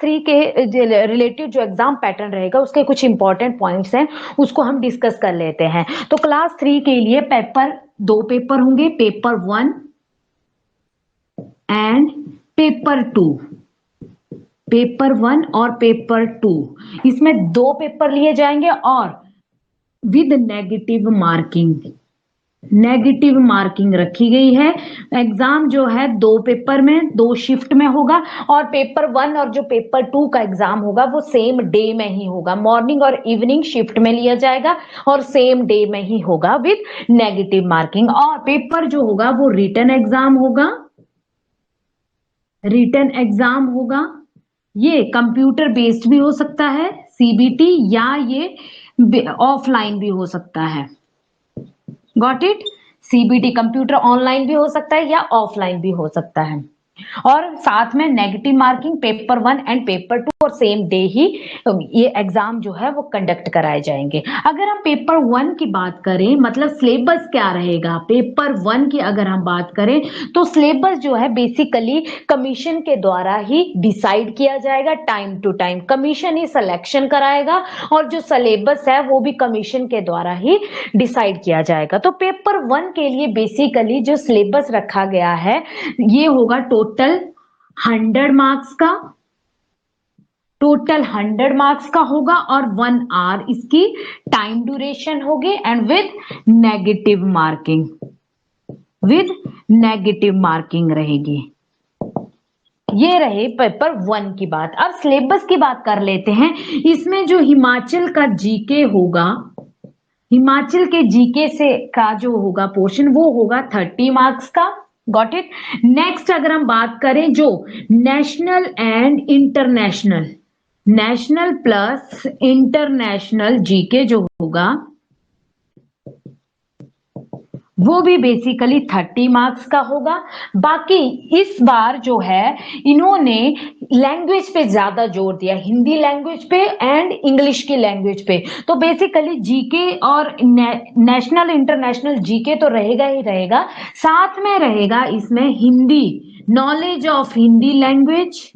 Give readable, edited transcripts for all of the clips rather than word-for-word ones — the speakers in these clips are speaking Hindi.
थ्री के रिलेटेड जो एग्जाम पैटर्न रहेगा उसके कुछ इंपॉर्टेंट पॉइंट्स हैं, उसको हम डिस्कस कर लेते हैं। तो क्लास 3 के लिए दो पेपर होंगे, पेपर 1 एंड पेपर 2। पेपर 1 और पेपर 2, इसमें दो पेपर लिए जाएंगे और with negative marking, negative marking रखी गई है। एग्जाम जो है दो पेपर में, दो शिफ्ट में होगा, और पेपर 1 और जो पेपर 2 का एग्जाम होगा वो सेम डे में ही होगा, मॉर्निंग और इवनिंग शिफ्ट में लिया जाएगा और सेम डे में ही होगा विद नेगेटिव मार्किंग। और पेपर जो होगा वो रिटन एग्जाम होगा, रिटन एग्जाम होगा। ये कंप्यूटर बेस्ड भी हो सकता है सीबीटी, या ये ऑफलाइन भी हो सकता है। Got it? CBT computer online भी हो सकता है या ऑफलाइन भी हो सकता है। और साथ में negative marking paper 1 and paper 2 और सेम डे ही ये एग्जाम जो है वो कंडक्ट कराए जाएंगे। अगर हम पेपर 1 की बात करें, मतलब सिलेबस क्या रहेगा पेपर 1 की अगर हम बात करें, तो सिलेबस जो है बेसिकली कमीशन के द्वारा ही डिसाइड किया जाएगा। टाइम टू टाइम कमीशन ही सिलेक्शन कराएगा और जो सिलेबस है वो भी कमीशन के द्वारा ही डिसाइड किया जाएगा। तो पेपर 1 के लिए बेसिकली जो सिलेबस रखा गया है ये होगा टोटल 100 मार्क्स का, टोटल 100 मार्क्स का होगा और 1 आवर इसकी टाइम ड्यूरेशन होगी and with negative marking, with negative marking रहेगी। ये रहे पेपर 1 की बात। अब सिलेबस की बात कर लेते हैं। इसमें जो हिमाचल का जीके होगा, हिमाचल के जीके से का जो होगा पोर्शन वो होगा 30 मार्क्स का। Got it? नेक्स्ट अगर हम बात करें जो national and international, national plus international GK जो होगा वो भी बेसिकली 30 मार्क्स का होगा। बाकी इस बार जो है इन्होंने लैंग्वेज पे ज्यादा जोर दिया, हिंदी लैंग्वेज पे एंड इंग्लिश की लैंग्वेज पे। तो बेसिकली जीके और नेशनल इंटरनेशनल जीके तो रहेगा ही रहेगा, साथ में रहेगा इसमें Hindi, knowledge of Hindi language,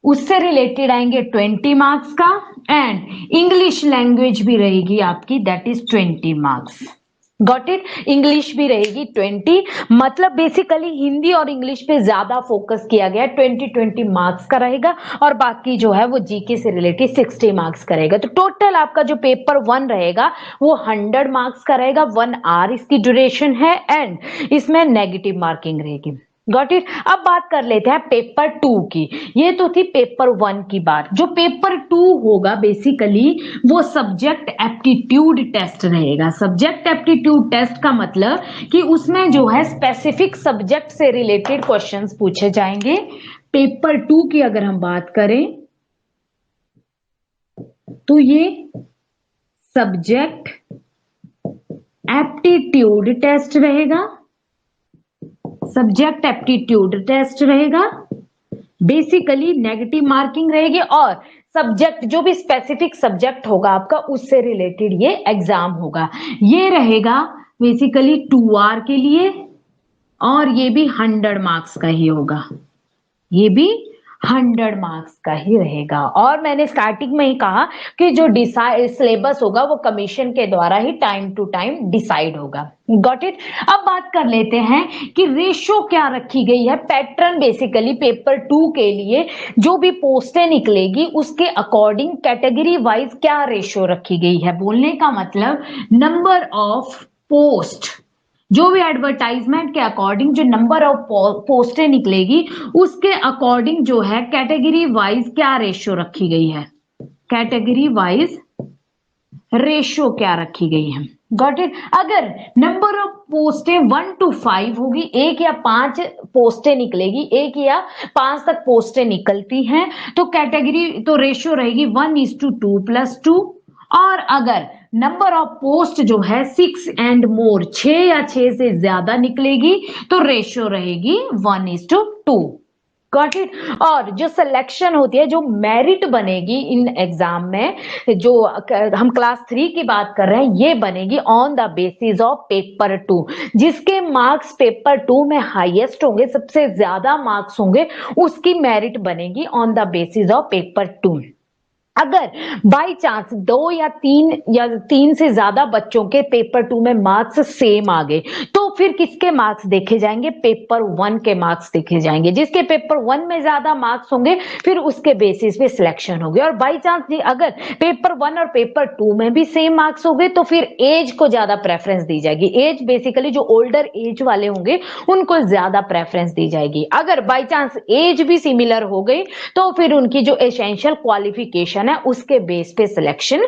उससे रिलेटेड आएंगे 20 मार्क्स का, एंड इंग्लिश लैंग्वेज भी रहेगी आपकी, that is 20 marks. Got it? English भी रहेगी 20, मतलब बेसिकली हिंदी और इंग्लिश पे ज्यादा फोकस किया गया, 20 मार्क्स का रहेगा और बाकी जो है वो जीके से रिलेटेड 60 मार्क्स का रहेगा। तो टोटल आपका जो पेपर 1 रहेगा वो 100 मार्क्स का रहेगा, 1 आवर इसकी ड्यूरेशन है एंड इसमें नेगेटिव मार्किंग रहेगी। Got it? अब बात कर लेते हैं पेपर 2 की। ये तो थी पेपर 1 की बात। जो पेपर 2 होगा बेसिकली वो सब्जेक्ट एप्टीट्यूड टेस्ट रहेगा। सब्जेक्ट एप्टीट्यूड टेस्ट का मतलब कि उसमें जो है स्पेसिफिक सब्जेक्ट से रिलेटेड क्वेश्चंस पूछे जाएंगे। पेपर 2 की अगर हम बात करें तो ये सब्जेक्ट एप्टीट्यूड टेस्ट रहेगा, सब्जेक्ट एप्टीट्यूड टेस्ट रहेगा। बेसिकली नेगेटिव मार्किंग रहेगी और सब्जेक्ट जो भी स्पेसिफिक सब्जेक्ट होगा आपका उससे रिलेटेड ये एग्जाम होगा। ये रहेगा बेसिकली 2 आवर के लिए और ये भी 100 मार्क्स का ही होगा, ये भी 100 मार्क्स का ही रहेगा। और मैंने स्टार्टिंग में ही कहा कि जो सिलेबस होगा वो कमीशन के द्वारा ही टाइम टू टाइम डिसाइड होगा। Got it? अब बात कर लेते हैं कि रेशो क्या रखी गई है। पैटर्न बेसिकली पेपर 2 के लिए जो भी पोस्टें निकलेगी उसके अकॉर्डिंग कैटेगरी वाइज क्या रेशो रखी गई है। बोलने का मतलब नंबर ऑफ पोस्ट, जो भी एडवर्टाइजमेंट के अकॉर्डिंग जो नंबर ऑफ पोस्टें निकलेगी उसके अकॉर्डिंग जो है कैटेगरी वाइज क्या रेशियो रखी गई है, कैटेगरी वाइज रेशियो क्या रखी गई है। Got it? अगर नंबर ऑफ पोस्टें 1 to 5 होगी, 1 या 5 पोस्टें निकलेगी, 1 या 5 तक पोस्टें निकलती हैं तो कैटेगरी तो रेशियो रहेगी 1:2 + 2। और अगर नंबर ऑफ पोस्ट जो है 6 एंड मोर, 6 या 6 से ज्यादा निकलेगी तो रेशियो रहेगी 1:2। Got it. और जो सिलेक्शन होती है, जो मेरिट बनेगी इन एग्जाम में, जो हम क्लास 3 की बात कर रहे हैं, ये बनेगी on the basis of paper 2। जिसके मार्क्स पेपर 2 में हाईएस्ट होंगे, सबसे ज्यादा मार्क्स होंगे, उसकी मेरिट बनेगी on the basis of paper 2। अगर बाई चांस 2 या 3 से ज्यादा बच्चों के पेपर 2 में मार्क्स सेम आ गए, तो फिर किसके मार्क्स देखे जाएंगे? पेपर 1 के मार्क्स देखे जाएंगे। जिसके पेपर 1 में ज्यादा मार्क्स होंगे, फिर उसके बेसिस पे सिलेक्शन होगी। और बाई चांस अगर पेपर 1 और पेपर 2 में भी सेम मार्क्स हो गए, तो फिर एज को ज्यादा प्रेफरेंस दी जाएगी। एज बेसिकली जो ओल्डर एज वाले होंगे, उनको ज्यादा प्रेफरेंस दी जाएगी। अगर बाई चांस एज भी सिमिलर हो गई, तो फिर उनकी जो एसेंशियल क्वालिफिकेशन है, उसके बेस पे सिलेक्शन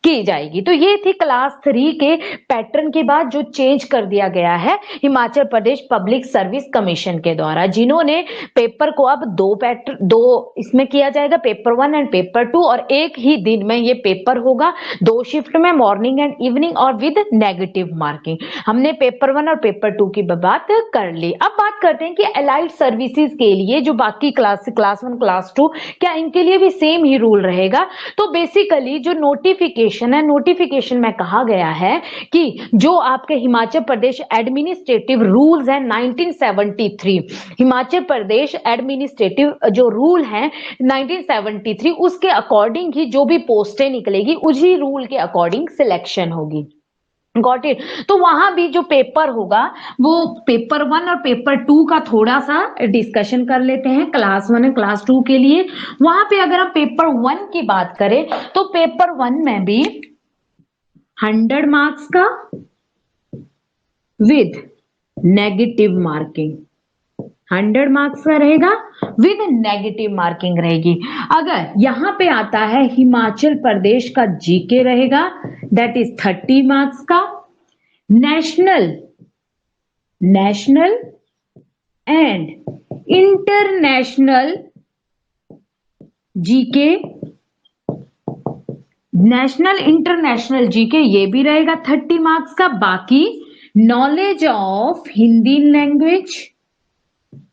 की जाएगी। तो ये थी क्लास 3 के पैटर्न की बात, जो चेंज कर दिया गया है Himachal Pradesh public service commission के द्वारा, जिन्होंने पेपर को अब दो इसमें किया जाएगा, पेपर 1 एंड पेपर 2, और एक ही दिन में ये पेपर होगा, 2 शिफ्ट में, मॉर्निंग एंड इवनिंग, और विद नेगेटिव मार्किंग। हमने पेपर 1 और पेपर 2 की बात कर ली। अब बात करते हैं कि अलाइड सर्विसेज के लिए जो बाकी क्लास 1 क्लास 2, क्या इनके लिए भी सेम ही रूल रहेगा? तो बेसिकली जो नोटिफिकेशन है, नोटिफिकेशन में कहा गया है कि जो आपके हिमाचल प्रदेश एडमिनिस्ट्रेटिव रूल्स हैं 1973, हिमाचल प्रदेश एडमिनिस्ट्रेटिव जो रूल हैं 1973, उसके अकॉर्डिंग ही जो भी पोस्टें निकलेगी, उसी रूल के अकॉर्डिंग सिलेक्शन होगी। Got it. तो वहां भी जो पेपर होगा, वो पेपर 1 और पेपर 2 का थोड़ा सा डिस्कशन कर लेते हैं क्लास 1 और क्लास 2 के लिए। वहां पे अगर हम पेपर 1 की बात करें, तो पेपर 1 में भी 100 मार्क्स का विद नेगेटिव मार्किंग, 100 मार्क्स का रहेगा, विद नेगेटिव मार्किंग रहेगी। अगर यहां पे आता है हिमाचल प्रदेश का जीके रहेगा, दैट इज 30 मार्क्स का। National and international GK, national international GK ये भी रहेगा 30 मार्क्स का। बाकी knowledge of Hindi language,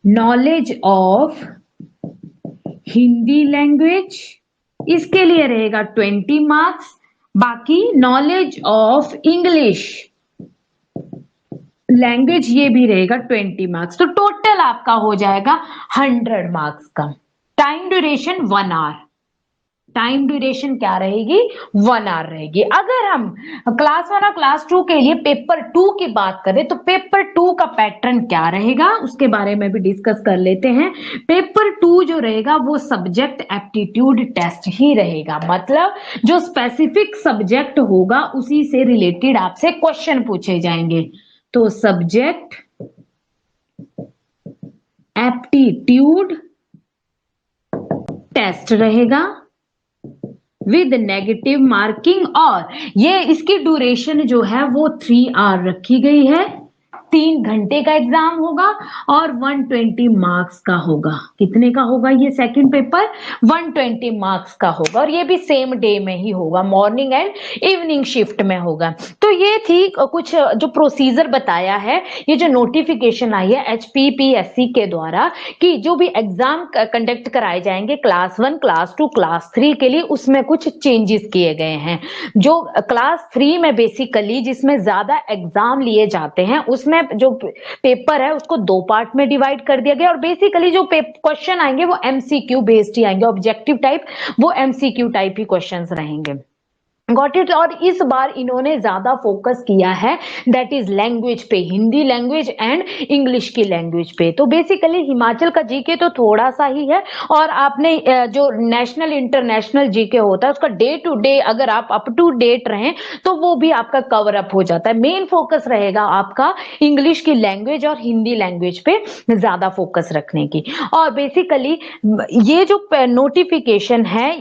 knowledge of Hindi language, इसके लिए रहेगा 20 मार्क्स। बाकी नॉलेज ऑफ इंग्लिश लैंग्वेज ये भी रहेगा 20 मार्क्स। तो टोटल आपका हो जाएगा 100 मार्क्स का। Time duration 1 hour, time duration क्या रहेगी? 1 आवर रहेगी। अगर हम क्लास 1 और क्लास 2 के लिए पेपर 2 की बात करें, तो पेपर 2 का पैटर्न क्या रहेगा, उसके बारे में भी डिस्कस कर लेते हैं। पेपर 2 जो रहेगा, वो सब्जेक्ट एप्टीट्यूड टेस्ट ही रहेगा। मतलब जो स्पेसिफिक सब्जेक्ट होगा, उसी से रिलेटेड आपसे क्वेश्चन पूछे जाएंगे। तो सब्जेक्ट एप्टीट्यूड टेस्ट रहेगा विद नेगेटिव मार्किंग, और ये इसकी ड्यूरेशन जो है वो 3 आवर रखी गई है। 3 घंटे का एग्जाम होगा और 120 मार्क्स का होगा। कितने का होगा ये सेकंड पेपर? 120 मार्क्स का होगा, और ये भी सेम डे में ही होगा, मॉर्निंग एंड इवनिंग शिफ्ट में होगा। तो ये थी कुछ जो प्रोसीजर बताया है, ये जो नोटिफिकेशन आई है HPPSC के द्वारा, कि जो भी एग्जाम कंडक्ट कराए जाएंगे क्लास 1, क्लास 2, क्लास 3 के लिए, उसमें कुछ चेंजेस किए गए हैं। जो क्लास 3 में बेसिकली जिसमें ज्यादा एग्जाम लिए जाते हैं, उसमें जो पेपर है उसको 2 पार्ट में डिवाइड कर दिया गया, और बेसिकली जो क्वेश्चन आएंगे वो MCQ बेस्ड ही आएंगे, ऑब्जेक्टिव टाइप, वो MCQ टाइप ही क्वेश्चंस रहेंगे। Got it. और इस बार इन्होंने ज्यादा फोकस किया है दैट इज लैंग्वेज पे, हिंदी लैंग्वेज एंड इंग्लिश की लैंग्वेज पे। तो बेसिकली हिमाचल का जीके तो थोड़ा सा ही है, और आपने जो नेशनल इंटरनेशनल जीके होता है, उसका डे टू डे अगर आप अप टू डेट रहें, तो वो भी आपका कवर अप हो जाता है। मेन फोकस रहेगा आपका इंग्लिश की लैंग्वेज और हिंदी लैंग्वेज पे ज्यादा फोकस रखने की। और बेसिकली ये जो नोटिफिकेशन है,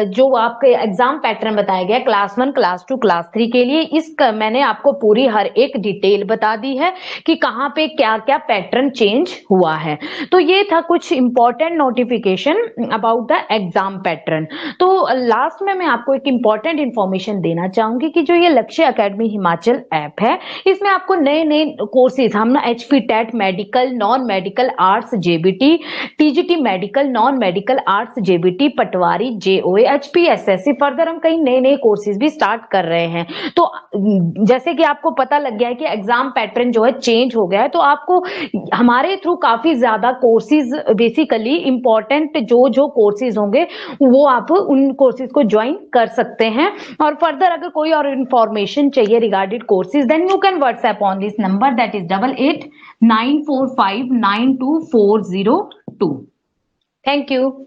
जो आपके एग्जाम पैटर्न बताया गया क्लास 1, क्लास 2, क्लास 3 के लिए। मैंने आपको पूरी हर एक डिटेल बता दी है कि कहाँ पे क्या-क्या पैटर्न चेंज हुआ है। तो ये था कुछ important notification about the exam pattern. तो लास्ट में मैं आपको एक इंपॉर्टेंट इंफॉर्मेशन देना चाहूंगी कि जो ये लक्ष्य एकेडमी हिमाचल ऐप है, इसमें आपको नए-नए कोर्सेज हम ना HP TET medical, non medical, arts JBT, TGT medical, non medical, arts JBT, patwari, JOA, HPSSC, further हम कई नए-नए कोर्सेज भी स्टार्ट कर रहे हैं। तो जैसे कि आपको पता लग गया है कि एग्जाम पैटर्न जो है चेंज हो गया है, तो आपको हमारे थ्रू काफी ज्यादा कोर्सेज, बेसिकली इंपॉर्टेंट जो जो कोर्सेज होंगे वो आप उन कोर्सेज को ज्वाइन कर सकते हैं। और फर्दर अगर कोई और इंफॉर्मेशन चाहिए regarded courses, then you can WhatsApp on this number, that is 8894592402। Thank you.